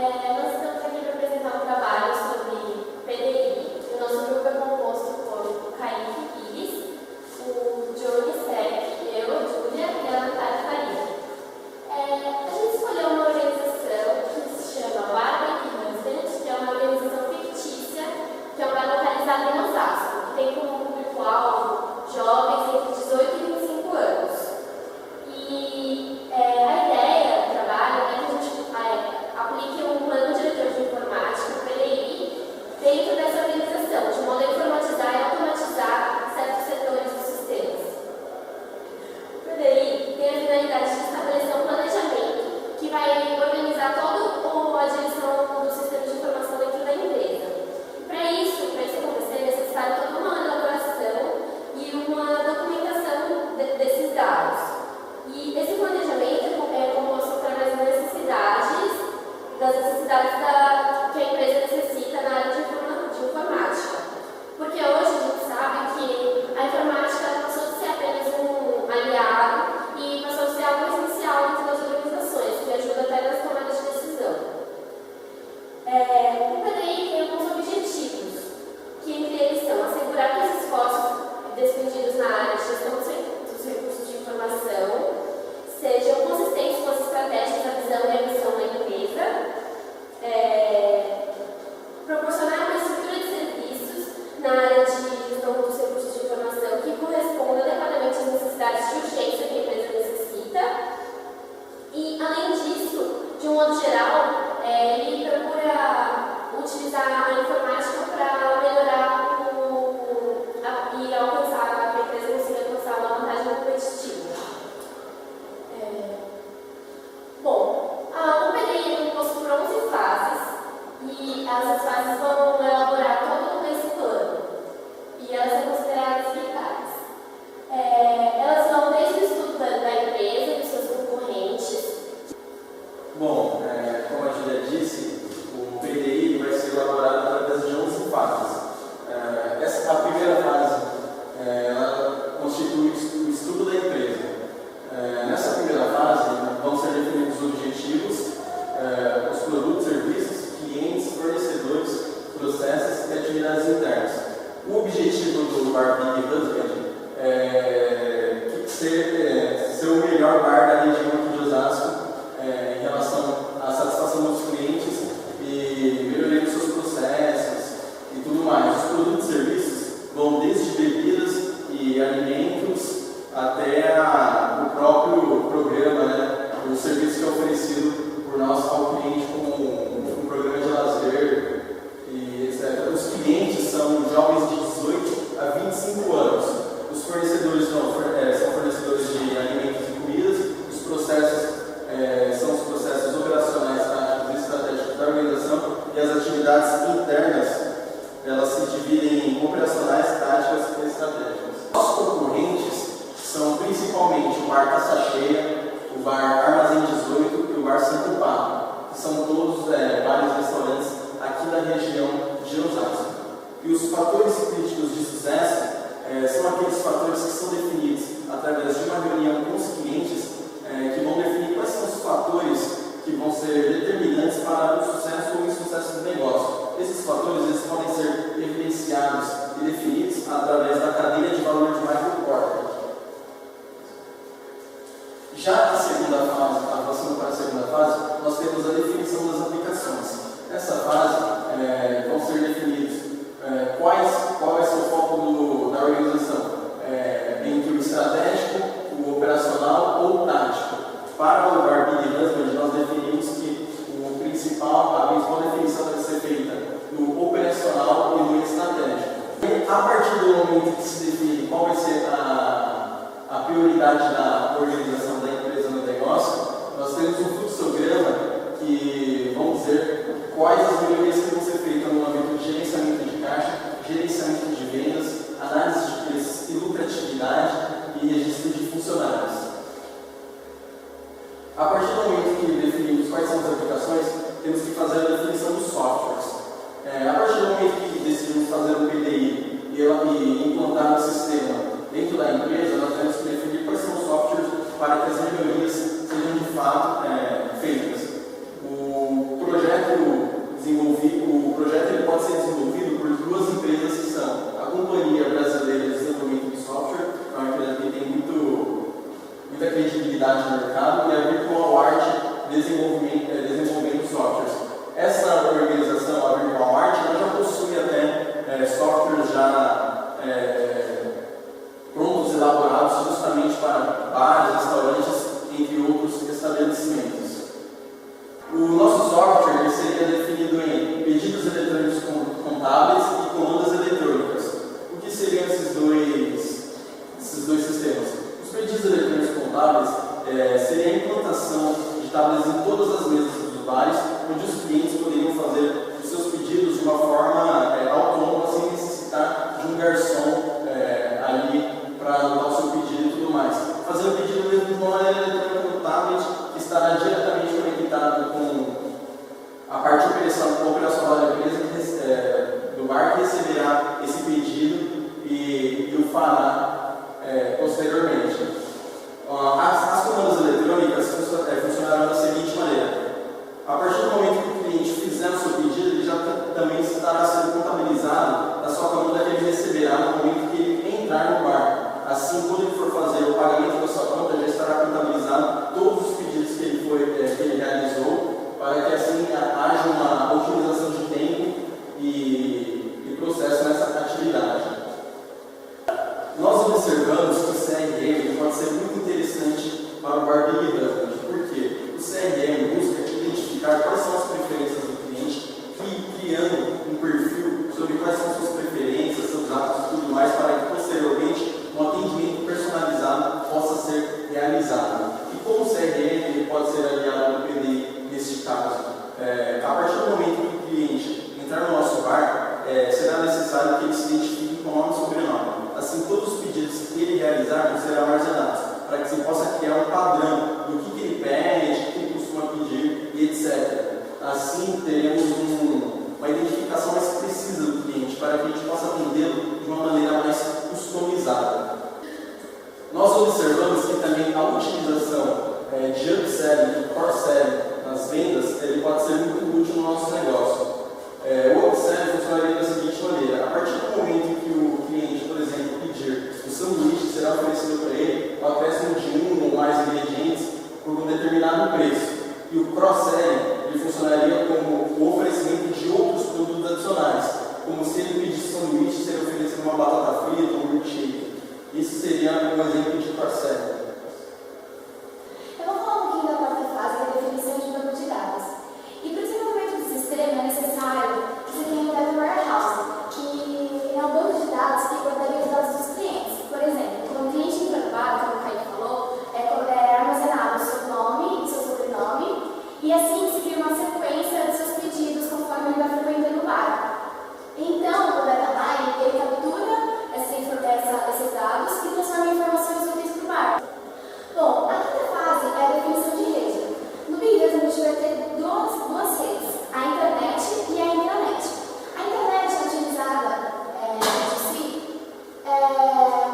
Nós estamos aqui para apresentar um trabalho sobre PDI. O nosso grupo é composto por o Kaique Pires, o Johnny Steck, eu, a Júlia e a Natália Faria. A gente escolheu uma organização que se chama Barbie Husband, que é uma organização fictícia, que é uma localizada em Osasco, que tem como público-alvo jovens entre 18 e 25 anos. E a ideia do trabalho é que a gente aplique um plano diretor de informática, PDI, dentro dessa organização, de modo a informatizar e automatizar certos setores dos sistemas. O PDI tem a finalidade de estabelecer um planejamento que vai organizar toda a direção do sistema de informação dentro da empresa. Para isso acontecer, é necessário toda uma elaboração e uma documentação desses dados. E esse planejamento é composto através das necessidades que a empresa necessita na área de informática. Porque hoje a gente sabe que a informática passou de ser apenas um aliado e passou a ser algo essencial dentro das organizações, que ajuda até nas tomadas de decisão. O PDI tem alguns objetivos, que entre eles são assegurar que os esforços despendidos na área de gestão dos recursos de informação sejam consistentes com as estratégias, a visão e a missão da empresa, proporcionar uma estrutura de serviços na área de gestão dos recursos de informação que corresponda adequadamente às necessidades de urgência que a empresa necessita. E, além disso, de um modo geral, ele procura utilizar a informática para melhorar e alcançar, que a empresa consiga alcançar uma vantagem competitiva. Bom, o PDI é composto por 11 fases e essas fases vão elaborar todo esse plano e elas são consideradas vitais. Elas vão desde o estudo da empresa e dos seus concorrentes. Bom, como a Julia disse, o PDI vai ser elaborado através de 11 fases. A primeira fase ela constitui o estudo da empresa. Nessa primeira fase vão ser definidos os objetivos, os produtos, serviços, clientes, fornecedores, processos e atividades internas. O objetivo do Barbie Husband é ser o melhor bar da região aqui de Osasco em relação à satisfação dos clientes e melhoria dos seus processos e tudo mais. Os produtos e serviços vão desde bebidas e alimentos até o próprio programa, o serviço que é oferecido por nós ao cliente como um programa de lazer e etc. Os clientes são jovens de 18 a 25 anos. Os fornecedores são fornecedores de alimentos e comidas. Os processos são os processos operacionais, táticos e estratégicos da organização, e as atividades internas elas se dividem em operacionais, táticas e estratégicas. Nossos concorrentes são principalmente o Bar Caça Cheia, o Bar Armazém 18 e o Bar Santo Papo, que são todos bares e restaurantes aqui da região de Osasco. E os fatores críticos de sucesso são aqueles fatores que são definidos através de uma reunião com os clientes que vão definir quais são os fatores que vão ser determinantes para o sucesso ou insucesso do negócio. Esses fatores eles podem ser evidenciados e definidos através da cadeia de valor de Michael Porter. Já a segunda fase, avançando para a segunda fase, nós temos a definição das aplicações. Nessa fase vão ser definidos qual vai ser o foco da organização, entre o estratégico, o operacional ou o tático. Para o Barbie Husband, nós definimos que a principal definição deve ser feita no operacional e no estratégico. E a partir do momento que se define qual vai ser a prioridade da organização da empresa no negócio, nós temos um fluxograma que vão dizer quais as melhorias que vão ser feitas no âmbito de gerenciamento de caixa, gerenciamento de vendas, análise de preços e lucratividade e registro de funcionários. A partir do momento que definimos quais são as aplicações, temos que fazer a definição dos softwares. A partir do momento que decidimos fazer o PDI e implantar o sistema dentro da empresa, nós temos que definir quais são os softwares para que as melhorias sejam de fato feitas. O projeto desenvolvendo softwares. Essa organização, a Virtual Mart, ela já possui até softwares já prontos, elaborados justamente para bares, restaurantes, entre outros estabelecimentos. O nosso software ele seria definido em pedidos eletrônicos contábeis e comandas eletrônicas. O que seriam esses dois sistemas? Os pedidos eletrônicos contábeis seria a implantação de tablets em todas as mesas dos bares, onde os clientes poderiam fazer os seus pedidos de uma forma autônoma, sem necessitar de um garçom ali para anotar o seu pedido e tudo mais. Fazer o pedido mesmo de uma maneira eletrônica no tablet, que estará diretamente conectado com a parte operacional da empresa do bar, que receberá esse pedido e o fará posteriormente. As comandas eletrônicas funcionarão da seguinte maneira: a partir do momento que o cliente fizer o seu pedido, ele já também estará sendo contabilizado na sua comanda que ele receberá no momento que ele entrar no bar. Assim, quando ele for fazer o pagamento da sua conta, já estará contabilizado todos os pedidos que ele realizou, para que assim haja uma otimização de tempo e processo nessa atividade. Nós observamos que o CRM pode ser muito interessante para o bar Big Husband, porque o CRM busca identificar quais são as preferências do cliente, criando um perfil sobre quais são suas preferências, seus hábitos e tudo mais, para que posteriormente um atendimento personalizado possa ser realizado. E como o CRM ele pode ser aliado ao PDI neste caso? A partir do momento que o cliente entrar no nosso bar, será necessário que ele se identifique com nome e sobrenome. Assim, todos os pedidos que ele realizar vão ser armazenados, para que você possa criar um padrão do que ele pede, o que ele costuma pedir e etc. Assim, teremos uma identificação mais precisa do cliente, para que a gente possa atendê-lo de uma maneira mais customizada. Nós observamos que também a utilização de upselling e cross-selling nas vendas ele pode ser muito útil no nosso negócio. O upselling funcionaria da seguinte maneira: a partir do momento que o cliente, por exemplo, pedir o sanduíche, será oferecido para ele o acréscimo de um ou mais ingredientes por um determinado preço. E o cross-selling ele funcionaria como o oferecimento de outros produtos adicionais, como se ele pedisse sanduíche, seria oferecido uma batata frita ou um milkshake. Isso seria um exemplo de cross-selling. Eu vou falar um pouquinho da quarta fase, que é a definição de banco de dados. E para o desenvolvimento do sistema é necessário que você tenha um data warehouse, que é um banco de dados que guardaria os dados dos clientes. Por exemplo, quando o cliente entra no bar, como o Caio falou, é armazenado o seu nome e o seu sobrenome, e assim se cria uma sequência dos seus pedidos conforme ele vai frequentando o bar. Então, o data ele captura esses dados e transforma em informações úteis para o bar. Bom, a quinta fase é a definição de rede. No Big Data a gente vai ter duas redes, a internet e a intranet. A internet é utilizada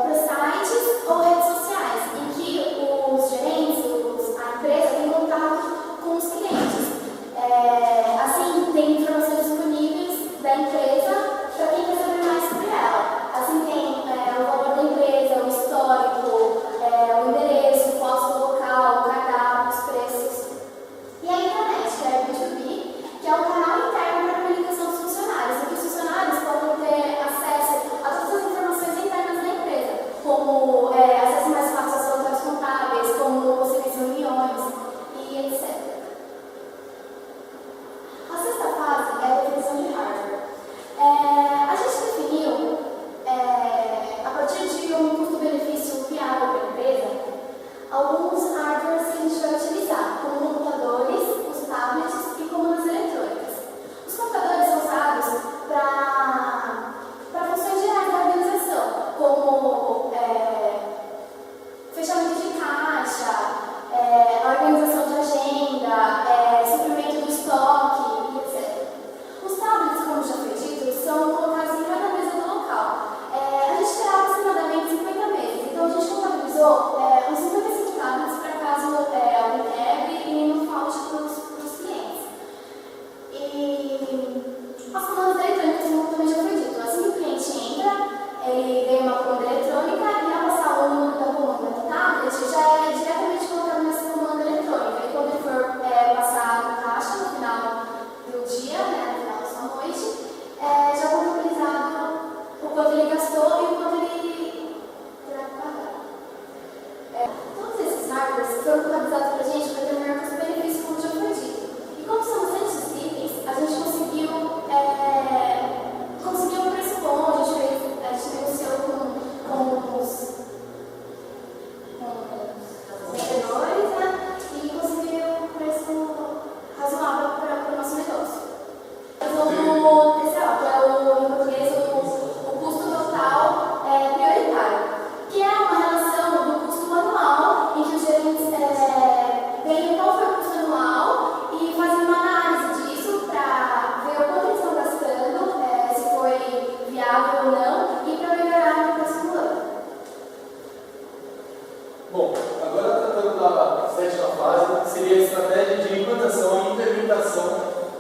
para sites ou redes sociais, em que os gerentes, a empresa tem contato com os clientes. Assim, tem informações disponíveis da empresa para quem quer saber mais sobre ela. Assim, tem o valor da empresa, o histórico, o endereço, foto do local, o cardápio, os preços. E a intranet, que é a B2B, que é o canal interno para a comunicação dos funcionários, em que os funcionários podem ter acesso a todas as informações internas da empresa, como acesso mais fácil aos relatórios contábeis, como possíveis reuniões e etc.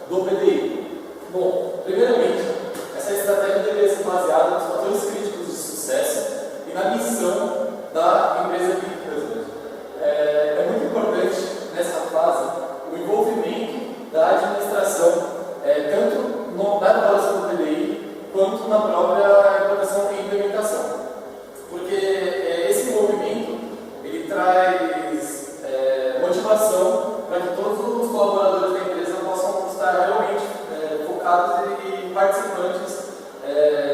do PDI? Bom, primeiramente, essa estratégia deveria ser baseada nos fatores críticos de sucesso e na missão da empresa Big Husband. É muito importante nessa fase o envolvimento da administração, tanto na elaboração do PDI quanto na própria implantação e implementação. Porque esse envolvimento ele traz motivação para que todos os colaboradores da empresa possam estar realmente focados e participantes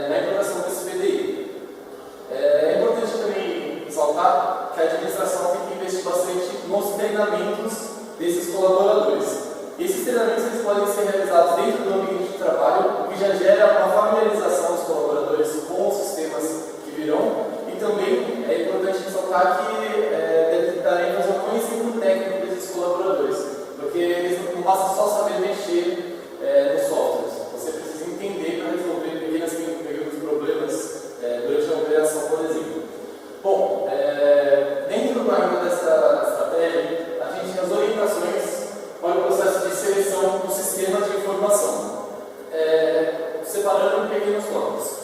na implantação desse PDI. É importante também ressaltar que a administração tem que investir bastante nos treinamentos desses colaboradores. Esses treinamentos eles podem ser realizados dentro do ambiente de trabalho, o que já gera uma familiarização dos colaboradores com os sistemas que virão, e também é importante ressaltar que deve dar ênfase ao conhecimento técnico desses colaboradores, porque eles não basta só saber mexer nos softwares, você precisa entender para resolver pequenos problemas durante a operação, por exemplo. Bom, dentro ainda dessa estratégia, a gente tem as orientações para o processo de seleção do sistema de informação, separando em pequenos tópicos.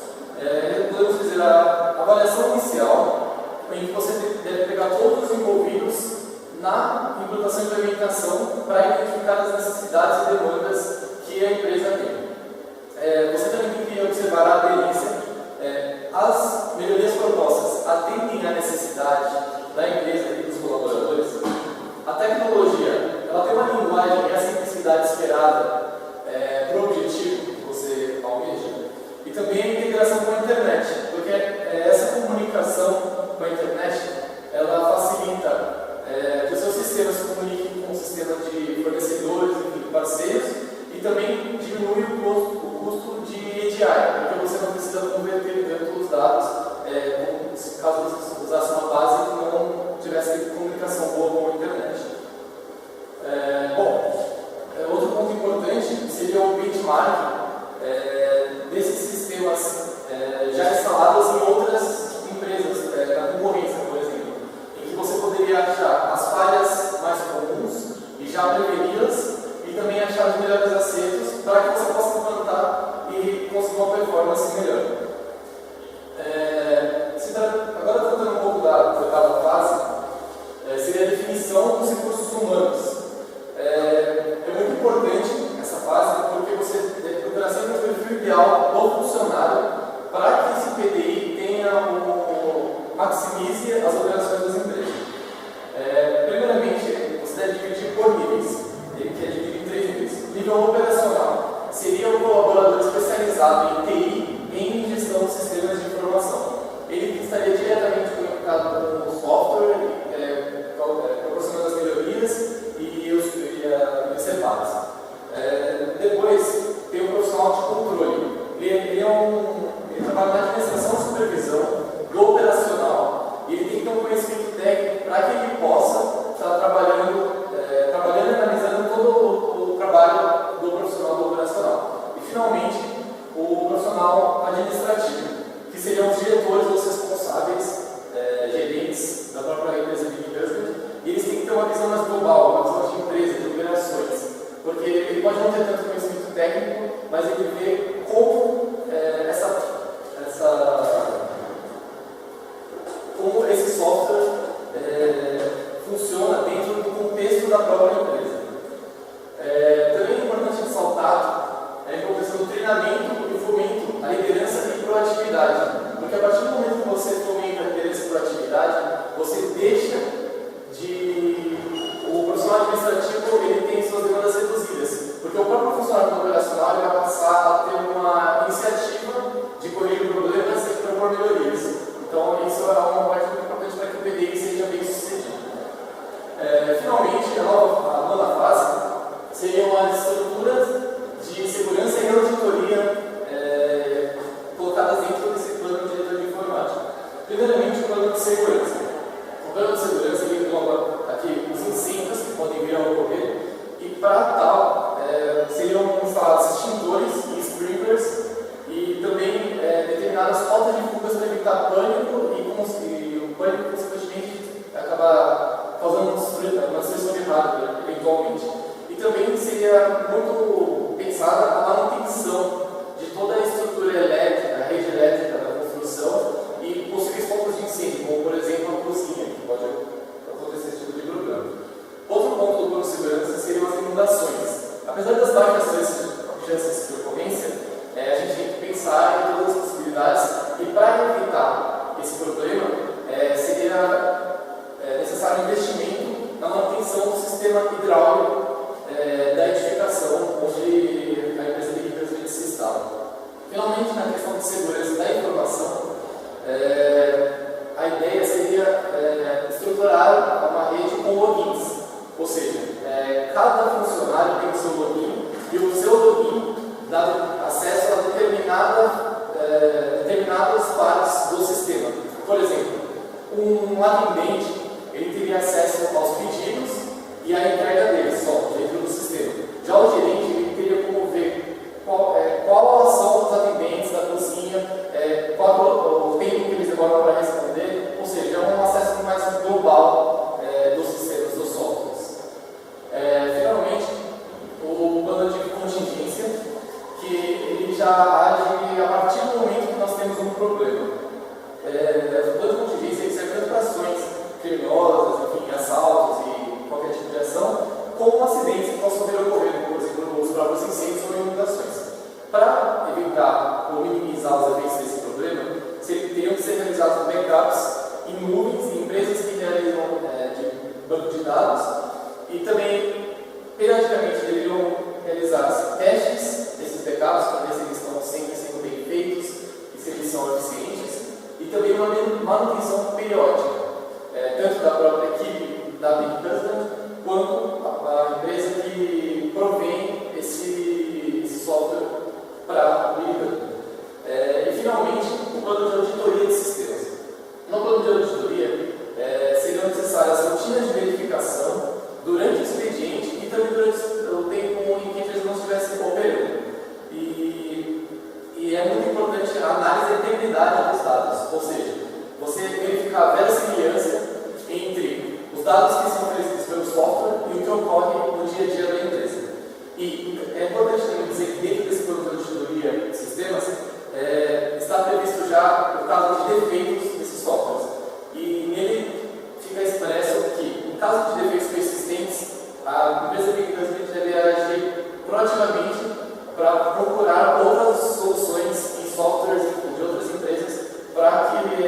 Podemos dizer a avaliação inicial, em que você deve pegar todos os envolvidos na implantação e implementação para identificar as necessidades e demandas que a empresa tem. Você também tem que observar a aderência. As melhorias propostas atendem à necessidade da empresa e dos colaboradores. A tecnologia ela tem uma linguagem e a simplicidade esperada para o objetivo que você almeja. E também a integração com a internet, porque essa comunicação com a internet ela facilita que os seus sistemas se comuniquem com o sistema de fornecedores e parceiros, e também diminui o custo de EDI, porque você não precisa converter tanto os dados, caso você usasse uma base que não tivesse comunicação boa com a internet. Outro ponto importante seria o benchmark desses sistemas já instalados em outras empresas, na concorrência, por exemplo, em que você poderia achar as falhas mais comuns e já preveni-las, e também achar os melhores acertos para que você possa implantar e conseguir uma performance melhor. Agora, tratando um pouco da oitava fase, seria a definição dos recursos humanos. É muito importante essa fase, porque você deve procurar sempre o perfil ideal do funcionário para que esse PDI maximize as operações das empresas. Primeiramente, você deve dividir por níveis, que é dividido em 3 níveis. Nível operacional seria o colaborador especializado em TI em gestão de sistemas de informação. Ele estaria diretamente conectado com o software, proporcionando as melhorias e os reparos. Depois, tem o profissional de controle. Ele trabalha na administração e supervisão do operacional, e ele tem que ter um conhecimento técnico para que ele possa estar trabalhando e analisando todo o trabalho do profissional do operacional. E, finalmente, o profissional administrativo, que seriam os diretores, os responsáveis, gerentes da própria empresa Big Husband, e eles têm que ter uma visão mais global, uma visão de empresa, de operações, porque ele pode não ter tanto conhecimento técnico, mas ele vê como como esse software funciona dentro do contexto da própria empresa. Também é importante ressaltar a importância do treinamento e o fomento à liderança e proatividade, porque a partir do momento que você fomenta a liderança e proatividade, você deixa o profissional administrativo ele tem suas demandas reduzidas, porque o próprio funcionário operacional ele vai passar a ter uma iniciativa de corrigir problemas e propor melhorias. Então, isso é uma parte muito importante para que o PDI seja bem sucedido. Finalmente, a nona fase seriam as estruturas de segurança e auditoria colocadas dentro desse plano diretor de informática. Primeiramente, o plano de segurança. O plano de segurança ele engloba aqui os incêndios que podem vir a ocorrer, e para tal seriam instalados extintores e sprinklers, e também determinadas rotas de fugas para evitar pânico, e o pânico, consequentemente, acaba causando uma destruição de hardware, eventualmente. E também seria muito pensada a manutenção de toda a estrutura elétrica, a rede elétrica da construção e possíveis focos de incêndio, como por exemplo a cozinha, que pode acontecer esse tipo de problema. Outro ponto do plano de segurança seriam as inundações. Apesar das baixas chances de ocorrência, a gente tem que pensar em todas as possibilidades e para evitar esse problema seria necessário um investimento na manutenção do sistema hidráulico da edificação onde a empresa de Riversville se instala. Finalmente, na questão de segurança da informação, a ideia seria estruturar uma rede com logins, ou seja, cada funcionário tem o seu login e o seu login dá acesso a determinadas partes do sistema. Por exemplo, um atendente ele teria acesso aos pedidos e à entrega deles só dentro do sistema. Já o gerente ele teria como ver qual são os atendentes da cozinha, qual o tempo que eles demoram para responder, ou seja, é um acesso mais global dos sistemas, dos softwares. Finalmente, o plano de contingência, que ele já age a partir do momento que nós temos um problema. O plano de contingência ele serve tanto para ações criminosas, enfim, assaltos e qualquer tipo de ação, como acidentes que possam ter ocorrido, por exemplo, os próprios incêndios ou inundações. Para evitar ou minimizar os efeitos desse problema, teriam que ser realizados backups em nuvens, em empresas que realizam de banco de dados e também, periodicamente, deveriam realizar testes desses backups para ver se eles estão sempre sendo bem feitos e se eles são eficientes e também uma manutenção periódica, tanto da própria equipe da Big President quanto a empresa que provém esse software para a Big President. E finalmente, o plano de auditoria de sistemas. No plano de auditoria, seriam necessárias rotinas de verificação durante o expediente e também durante o tempo em que a empresa não estivesse operando. E é muito importante a análise da integridade dos dados, ou seja, você verificar a verossimilhança entre os dados que são oferecidos pelo software e o que ocorre no dia a dia da empresa. E é importante também dizer que dentro desse plano de auditoria de sistemas está previsto já o caso de defeitos desses softwares. E nele fica expresso que, em caso de defeitos persistentes, a empresa Big President deve agir proativamente para procurar outras soluções em softwares de outras empresas para que